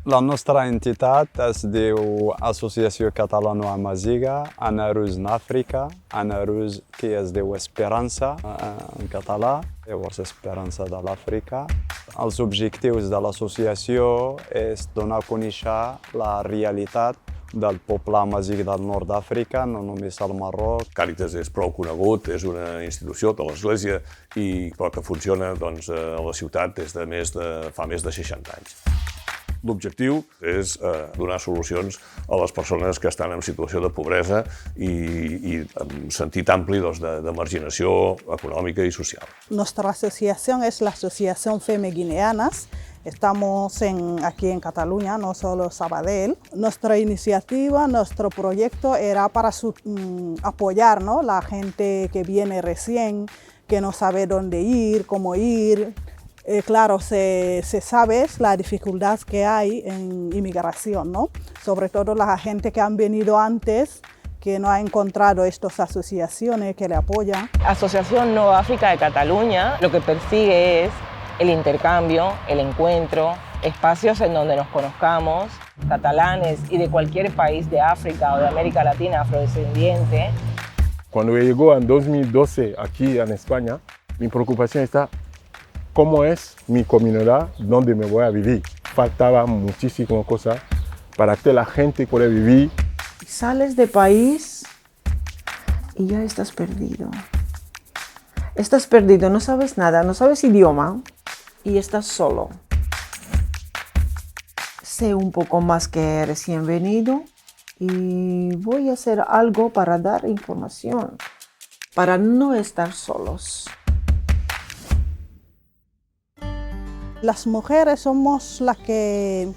La nostra entitat es diu Associació Catalano-Amaziga, Ana Rus Nàfrica, Ana Rus que es diu Esperança en català, llavors Esperança de l'Àfrica. Els objectius de l'associació és donar a conèixer la realitat del poble amazigh del nord d'Àfrica, no només al Marroc. Càritas és prou conegut, és una institució de l'Església, però que funciona doncs, a la ciutat des de fa més de 60 anys. L'objectiu és donar solucions a les persones que estan en situació de pobresa i en sentit ampli de marginació econòmica i social. Nuestra asociación es la Asociación Feme Guineanas. Estamos aquí en Cataluña, no solo Sabadell. Nuestra iniciativa, nuestro proyecto era para apoyar, ¿no?, la gente que viene recién, que no sabe dónde ir, cómo ir. Claro, se sabe la dificultad que hay en inmigración, ¿no? Sobre todo la gente que han venido antes, que no ha encontrado estas asociaciones que le apoyan. Asociación No África de Cataluña lo que persigue es el intercambio, el encuentro, espacios en donde nos conozcamos, catalanes y de cualquier país de África o de América Latina afrodescendiente. Cuando llegó en 2012 aquí en España, mi preocupación está cómo es mi comunidad, dónde me voy a vivir. Faltaba muchísimas cosas para que la gente pueda vivir. Sales de país y ya estás perdido. Estás perdido, no sabes nada, no sabes idioma y estás solo. Sé un poco más que recién venido y voy a hacer algo para dar información, para no estar solos. Las mujeres somos las que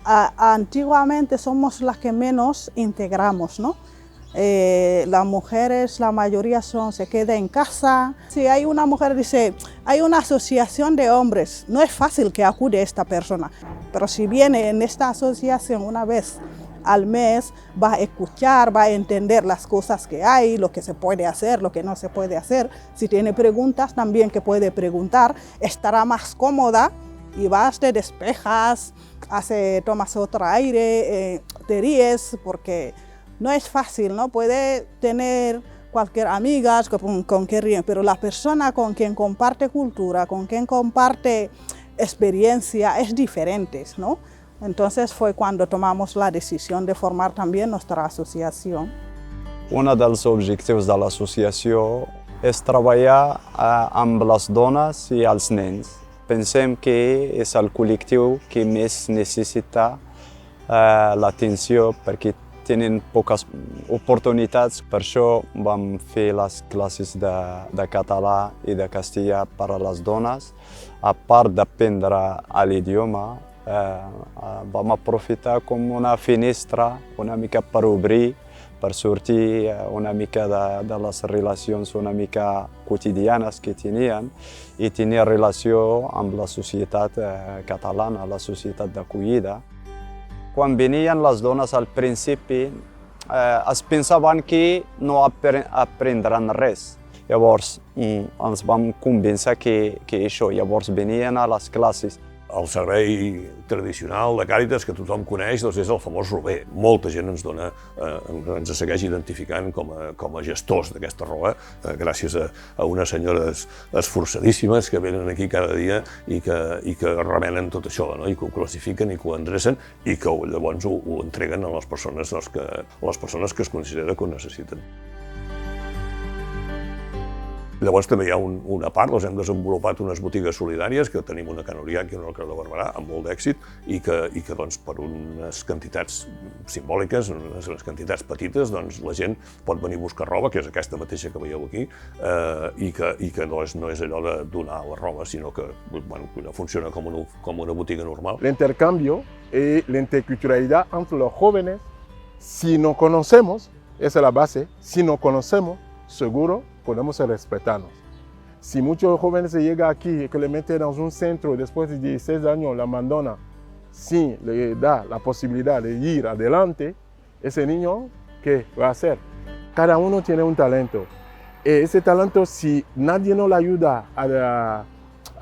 antiguamente somos las que menos integramos, ¿no? Las mujeres, la mayoría se queda en casa. Si hay una mujer, dice, hay una asociación de hombres, no es fácil que acude esta persona, pero si viene en esta asociación una vez al mes, va a escuchar, va a entender las cosas que hay, lo que se puede hacer, lo que no se puede hacer. Si tiene preguntas también que puede preguntar, estará más cómoda y vas, te despejas, tomas otro aire, te ríes, porque no es fácil, ¿no? Puede tener cualquier amiga con que ríen, pero la persona con quien comparte cultura, con quien comparte experiencia, es diferente, ¿no? Entonces fue cuando tomamos la decisión de formar también nuestra associació. Un dels objectius de l'associació és treballar amb les dones i els nens. Pensem que és el col·lectiu que més necessita l'atenció perquè tenen poques oportunitats. Per això vam fer les classes de català i de castellà per a les dones. A part d'aprendre l'idioma, vam aprofitar com una finestra una mica per obrir, per sortir una mica de les relacions una mica quotidianes que tenien i tenir relació amb la societat catalana, la societat d'acollida. Quan venien les dones al principi es pensaven que no aprendran res. Llavors ens vam convèncer que això, llavors venien a les classes. El servei tradicional de Càritas que tothom coneix doncs és el famós rober. Molta gent ens segueix identificant com a gestors d'aquesta roba, gràcies a unes senyores esforçadíssimes que venen aquí cada dia i que remenen tot això, no? I que ho classifiquen i que ho endrecen i que llavors ho entreguen a les persones que es considera que ho necessiten. Llavors també hi ha una part, hem desenvolupat unes botigues solidàries, que tenim una a Can Uriach i una al Creu de Barberà, amb molt d'èxit, i que per unes quantitats simbòliques, unes quantitats petites, la gent pot venir a buscar roba, que és aquesta mateixa que veieu aquí, i que no és allò de donar la roba, sinó que funciona com una botiga normal. L'intercambio y la interculturalidad entre los jóvenes, si nos conocemos, esa es la base, si nos conocemos, seguro podemos respetarnos. Si muchos jóvenes se llegan aquí y que le meten en un centro después de 16 años, la abandonan, sin le da la posibilidad de ir adelante, ese niño, ¿qué va a hacer? Cada uno tiene un talento. Ese talento, si nadie no le ayuda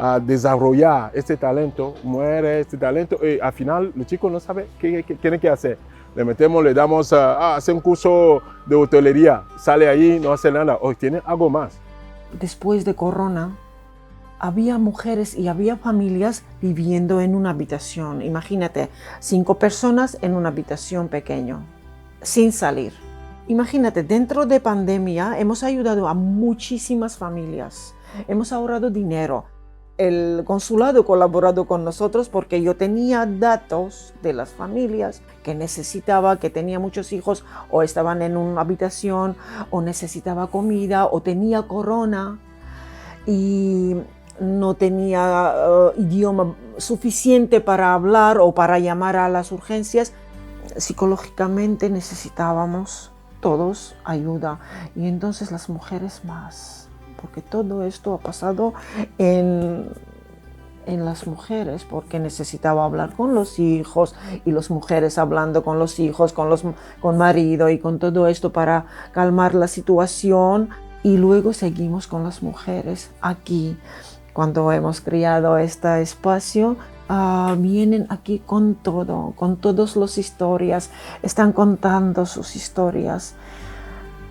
a desarrollar este talento, muere este talento y al final el chico no sabe qué tiene que hacer. Le metemos, le damos a hacer un curso de hotelería, sale ahí, no hace nada, hoy tiene algo más. Después de Corona, había mujeres y había familias viviendo en una habitación. Imagínate, 5 personas en una habitación pequeña, sin salir. Imagínate, dentro de pandemia hemos ayudado a muchísimas familias, hemos ahorrado dinero. El consulado ha colaborado con nosotros porque yo tenía datos de las familias que necesitaba, que tenía muchos hijos o estaban en una habitación o necesitaba comida o tenía corona y no tenía idioma suficiente para hablar o para llamar a las urgencias. Psicológicamente necesitábamos todos ayuda y entonces las mujeres más, porque todo esto ha pasado en las mujeres, porque necesitaba hablar con los hijos y las mujeres hablando con los hijos, con marido y con todo esto para calmar la situación. Y luego seguimos con las mujeres aquí. Cuando hemos creado este espacio, vienen aquí con todo, con todas las historias, están contando sus historias.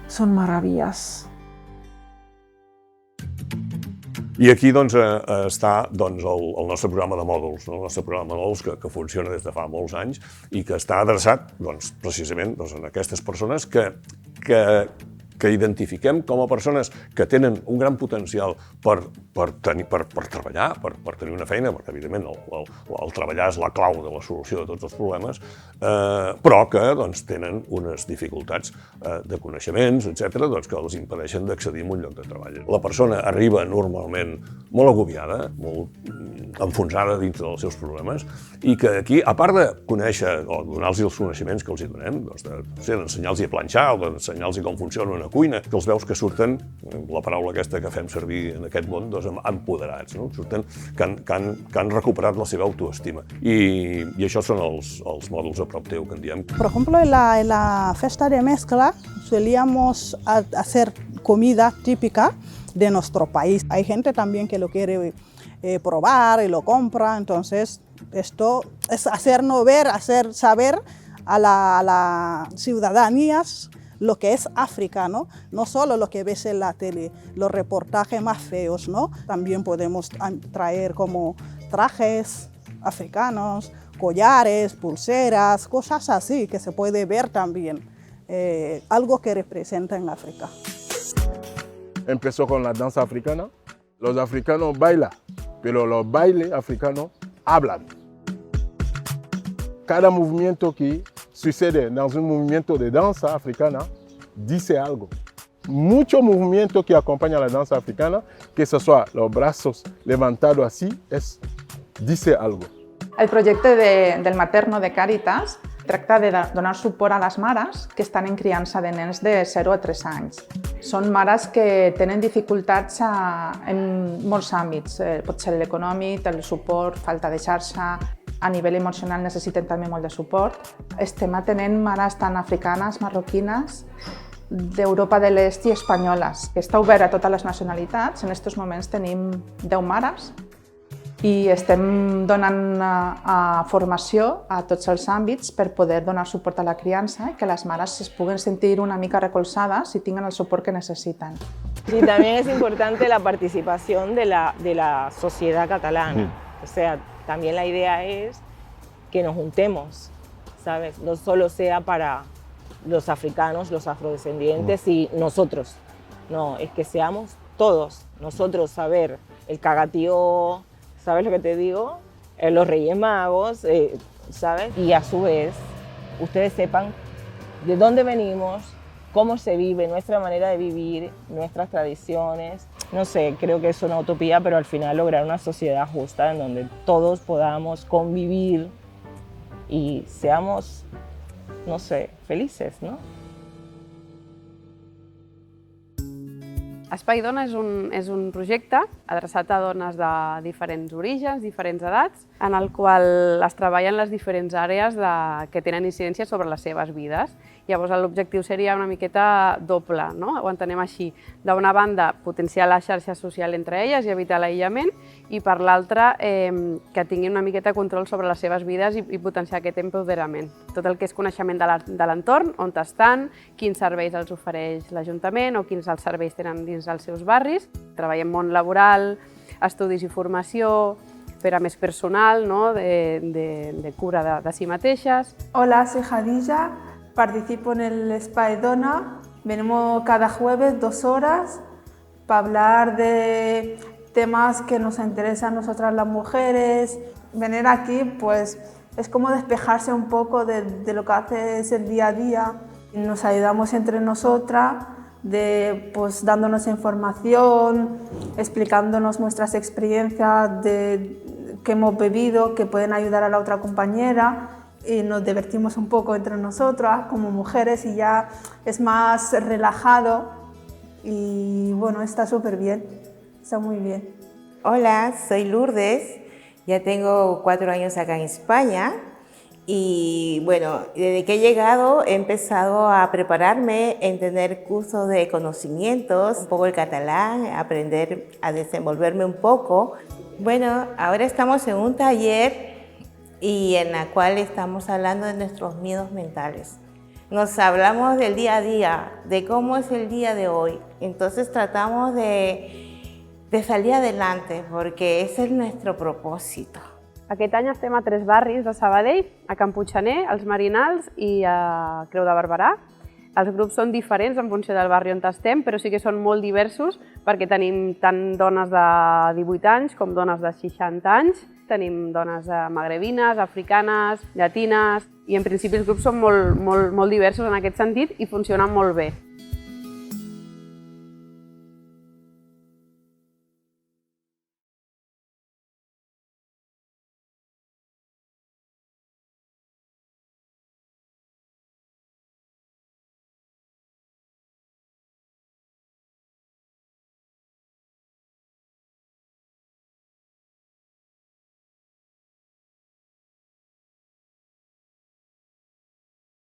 Són meravilles. I aquí doncs, està doncs, el nostre programa de mòduls, no? El nostre programa de mòduls que funciona des de fa molts anys i que està adreçat doncs, precisament doncs, a aquestes persones que identifiquem com a persones que tenen un gran potencial per treballar, per tenir una feina, perquè evidentment el treballar és la clau de la solució de tots els problemes, però que doncs, tenen unes dificultats de coneixements, etc., doncs, que els impedeixen d'accedir a un lloc de treball. La persona arriba normalment molt agobiada, molt enfonsada dintre dels seus problemes, i que aquí, a part de conèixer o donar-los els coneixements que els hi donem, doncs, d'ensenyar-los a planxar o d'ensenyar-los com funciona una cuina, que els veus que surten, la paraula aquesta que fem servir en aquest món, doncs empoderats, no? Surten que han recuperat la seva autoestima. I això són els mòduls a prop teu que en diem. Por ejemplo, en la festa de mezcla solíamos hacer comida típica de nuestro país. Hay gente también que lo quiere probar y lo compra, entonces esto es hacernos ver, hacer saber a las ciudadanías lo que es África, ¿no? No solo lo que ves en la tele, los reportajes más feos, ¿no? También podemos traer como trajes africanos, collares, pulseras, cosas así que se puede ver también, algo que representa en África. Empezó con la danza africana. Los africanos bailan, pero los bailes africanos hablan. Cada movimiento que sucede en un movimiento de danza africana dice algo. Mucho movimiento que acompaña la danza africana, que ce soit los brazos levantados así, dice algo. El projecte del Materno de Càritas tracta de donar suport a les mares que estan en criança de nens de 0 a 3 anys. Són mares que tenen dificultats en molts àmbits. Pot ser l'econòmic, el suport, falta de xarxa. A nivell emocional necessiten també molt de suport. Estem atenent mares tant africanes, marroquines, d'Europa de l'Est i espanyoles, que està obert a totes les nacionalitats. En aquests moments tenim 10 mares i estem donant formació a tots els àmbits per poder donar suport a la criança i que les mares es puguen sentir una mica recolzades i tinguin el suport que necessiten. Y también es importante la participación de la sociedad catalana. O sea, también la idea es que nos juntemos, ¿sabes? No solo sea para los africanos, los afrodescendientes y nosotros. No, es que seamos todos. Nosotros saber el cagatío, ¿sabes lo que te digo? Los Reyes Magos, ¿sabes? Y a su vez, ustedes sepan de dónde venimos, cómo se vive, nuestra manera de vivir, nuestras tradiciones. No sé, creo que es una utopía, pero al final lograr una sociedad justa en donde todos podamos convivir y seamos, no sé, felices, ¿no? Espai Dona és un projecte adreçat a dones de diferents orígens, diferents edats, en el qual es treballen les diferents àrees que tenen incidència sobre les seves vides Llavors l'objectiu seria una miqueta doble, no? Ho entenem així. D'una banda, potenciar la xarxa social entre elles i evitar l'aïllament, i per l'altra, que tinguin una miqueta control sobre les seves vides i potenciar aquest empoderament. Tot el que és coneixement de l'entorn, on estan, quins serveis els ofereix l'Ajuntament o quins els serveis tenen dins dels seus barris. Treballem món laboral, estudis i formació, per a més personal, no? de cura de si mateixes. Hola, soy Jadilla, participo en el Spa Dona. Venimos cada jueves 2 horas para hablar de temas que nos interesan a nosotras las mujeres. Venir aquí pues es como despejarse un poco de lo que haces el día a día. Nos ayudamos entre nosotras, pues dándonos información, explicándonos nuestras experiencias que hemos vivido, que pueden ayudar a la otra compañera, y nos divertimos un poco entre nosotras como mujeres y ya es más relajado y bueno, está súper bien, está muy bien. Hola, soy Lourdes, ya tengo 4 años acá en España y bueno, desde que he llegado he empezado a prepararme en tener cursos de conocimientos, un poco el catalán, aprender a desenvolverme un poco. Bueno, ahora estamos en un taller y en la cual estamos hablando de nuestros miedos mentales. Nos hablamos del día a día, de cómo es el día de hoy. Entonces tratamos de salir adelante porque ese es nuestro propósito. Aquest any estem a 3 barris de Sabadell, a Can Puiggener, als Marinals i a Creu de Barberà. Els grups són diferents en funció del barri on estem, però sí que són molt diversos perquè tenim tant dones de 18 anys com dones de 60 anys. Tenim dones magrebines, africanes, llatines i en principi els grups són molt diversos en aquest sentit i funcionen molt bé.